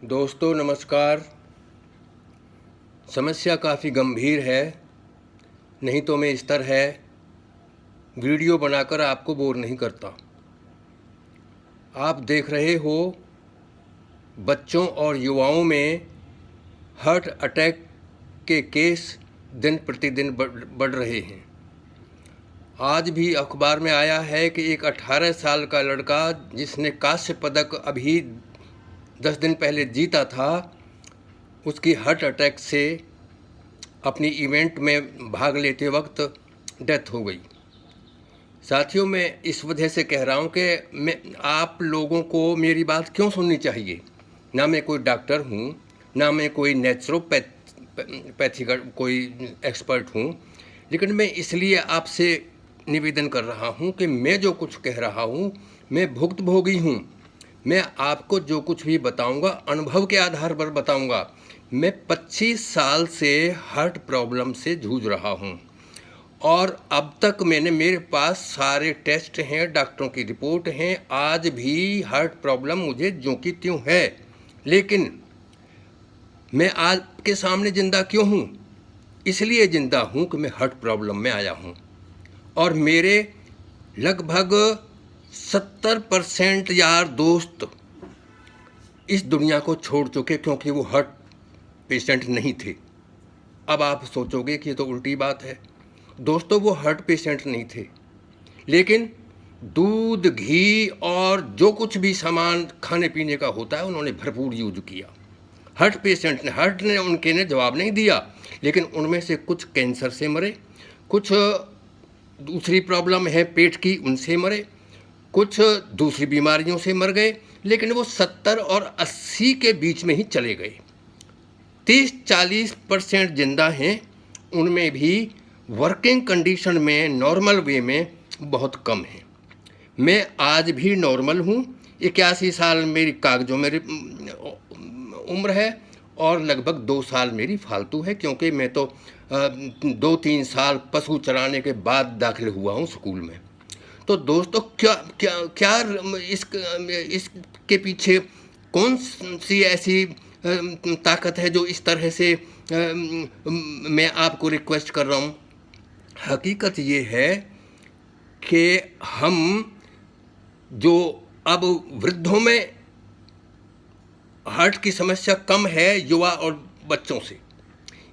दोस्तों नमस्कार। समस्या काफ़ी गंभीर है, नहीं तो मैं इस तरह वीडियो बनाकर आपको बोर नहीं करता। आप देख रहे हो बच्चों और युवाओं में हार्ट अटैक के केस दिन प्रतिदिन बढ़ रहे हैं। आज भी अखबार में आया है कि एक 18 साल का लड़का जिसने कांस्य पदक अभी 10 दिन पहले जीता था, उसकी हार्ट अटैक से अपनी इवेंट में भाग लेते वक्त डेथ हो गई। साथियों, मैं इस वजह से कह रहा हूँ कि मैं आप लोगों को मेरी बात क्यों सुननी चाहिए। ना मैं कोई डॉक्टर हूँ, ना मैं कोई नेचुरोपैथी का कोई एक्सपर्ट हूँ, लेकिन मैं इसलिए आपसे निवेदन कर रहा हूँ कि मैं जो कुछ कह रहा हूँ मैं भुक्तभोगी हूँ। मैं आपको जो कुछ भी बताऊंगा अनुभव के आधार पर बताऊंगा। मैं 25 साल से हार्ट प्रॉब्लम से जूझ रहा हूं और अब तक मेरे पास सारे टेस्ट हैं, डॉक्टरों की रिपोर्ट हैं। आज भी हार्ट प्रॉब्लम मुझे ज्यों की त्यों है, लेकिन मैं आपके सामने जिंदा क्यों हूं? इसलिए जिंदा हूं कि मैं हार्ट प्रॉब्लम में आया हूं और मेरे लगभग 70% यार दोस्त इस दुनिया को छोड़ चुके क्योंकि वो हार्ट पेशेंट नहीं थे। अब आप सोचोगे कि ये तो उल्टी बात है। दोस्तों, वो हार्ट पेशेंट नहीं थे, लेकिन दूध, घी और जो कुछ भी सामान खाने पीने का होता है उन्होंने भरपूर यूज किया। हार्ट ने उनके ने जवाब नहीं दिया, लेकिन उनमें से कुछ कैंसर से मरे, कुछ दूसरी प्रॉब्लम है पेट की, उनसे मरे, कुछ दूसरी बीमारियों से मर गए, लेकिन वो 70 और 80 के बीच में ही चले गए। 30-40% जिंदा हैं, उनमें भी वर्किंग कंडीशन में नॉर्मल वे में बहुत कम है। मैं आज भी नॉर्मल हूँ। 81 साल मेरी कागजों में उम्र है और लगभग 2 साल मेरी फालतू है, क्योंकि मैं तो 2-3 साल पशु चराने के बाद दाखिल हुआ हूँ स्कूल में। तो दोस्तों, क्या क्या क्या इसके पीछे कौन सी ऐसी ताकत है जो इस तरह से मैं आपको रिक्वेस्ट कर रहा हूँ? हकीकत ये है कि हम जो अब वृद्धों में हार्ट की समस्या कम है युवा और बच्चों से,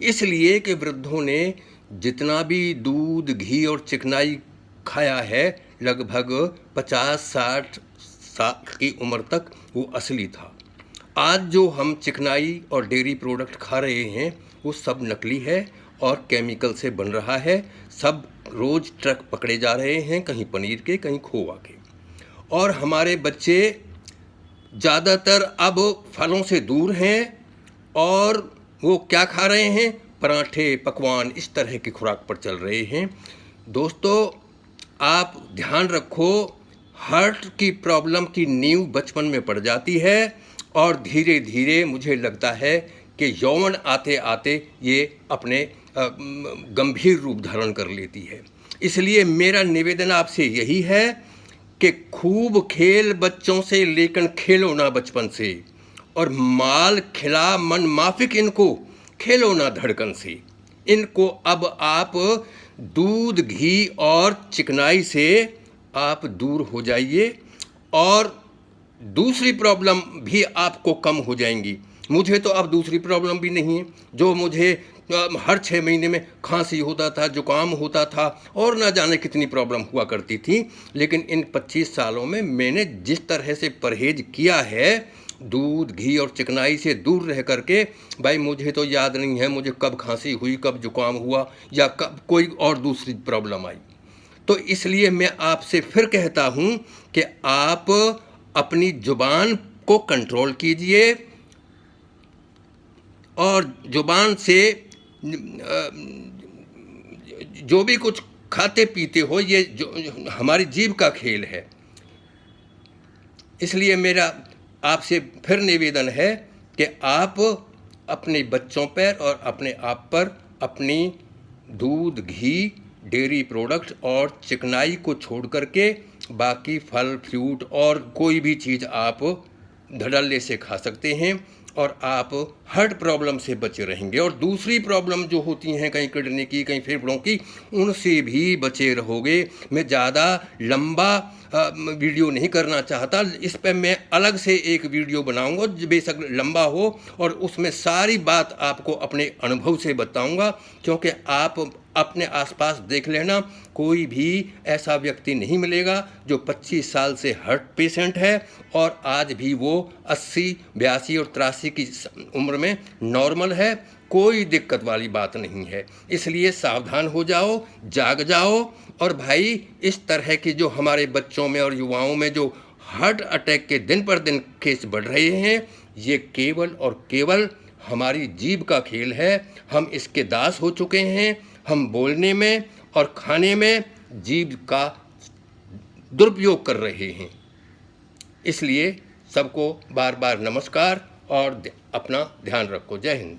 इसलिए कि वृद्धों ने जितना भी दूध, घी और चिकनाई खाया है, लगभग 50-60 साल की उम्र तक वो असली था। आज जो हम चिकनाई और डेयरी प्रोडक्ट खा रहे हैं वो सब नकली है और केमिकल से बन रहा है। सब रोज़ ट्रक पकड़े जा रहे हैं, कहीं पनीर के, कहीं खोआ के। और हमारे बच्चे ज़्यादातर अब फलों से दूर हैं और वो क्या खा रहे हैं? पराठे, पकवान, इस तरह की खुराक पर चल रहे हैं। दोस्तों, आप ध्यान रखो, हार्ट की प्रॉब्लम की नींव बचपन में पड़ जाती है और धीरे धीरे मुझे लगता है कि यौवन आते आते ये अपने गंभीर रूप धारण कर लेती है। इसलिए मेरा निवेदन आपसे यही है कि खूब खेल बच्चों से, लेकिन खेलो ना बचपन से, और माल खिला मन माफिक इनको, खेलो ना धड़कन से। इनको अब आप दूध, घी और चिकनाई से आप दूर हो जाइए और दूसरी प्रॉब्लम भी आपको कम हो जाएंगी। मुझे तो अब दूसरी प्रॉब्लम भी नहीं है। जो मुझे हर 6 महीने में खांसी होता था, जुकाम होता था और ना जाने कितनी प्रॉब्लम हुआ करती थी, लेकिन इन 25 सालों में मैंने जिस तरह से परहेज किया है दूध, घी और चिकनाई से दूर रह करके, भाई मुझे तो याद नहीं है मुझे कब खांसी हुई, कब जुकाम हुआ या कब कोई और दूसरी प्रॉब्लम आई। तो इसलिए मैं आपसे फिर कहता हूँ कि आप अपनी जुबान को कंट्रोल कीजिए और जुबान से जो भी कुछ खाते पीते हो, ये जो हमारी जीभ का खेल है। इसलिए मेरा आपसे फिर निवेदन है कि आप अपने बच्चों पर और अपने आप पर अपनी दूध, घी, डेयरी प्रोडक्ट और चिकनाई को छोड़ करके बाकी फल, फ्रूट और कोई भी चीज़ आप धड़ल्ले से खा सकते हैं और आप हार्ट प्रॉब्लम से बचे रहेंगे। और दूसरी प्रॉब्लम जो होती हैं कहीं किडनी की, कहीं फेफड़ों की, उनसे भी बचे रहोगे। मैं ज़्यादा लंबा वीडियो नहीं करना चाहता, इस पर मैं अलग से एक वीडियो बनाऊंगा जो बेशक लंबा हो, और उसमें सारी बात आपको अपने अनुभव से बताऊंगा। क्योंकि आप अपने आसपास देख लेना, कोई भी ऐसा व्यक्ति नहीं मिलेगा जो 25 साल से हार्ट पेशेंट है और आज भी वो 80, 82 और 83 की उम्र में नॉर्मल है। कोई दिक्कत वाली बात नहीं है। इसलिए सावधान हो जाओ, जाग जाओ। और भाई, इस तरह की जो हमारे बच्चों में और युवाओं में जो हार्ट अटैक के दिन पर दिन केस बढ़ रहे हैं, ये केवल और केवल हमारी जीभ का खेल है। हम इसके दास हो चुके हैं। हम बोलने में और खाने में जीभ का दुरुपयोग कर रहे हैं। इसलिए सबको बार बार नमस्कार और अपना ध्यान रखो। जय हिंद।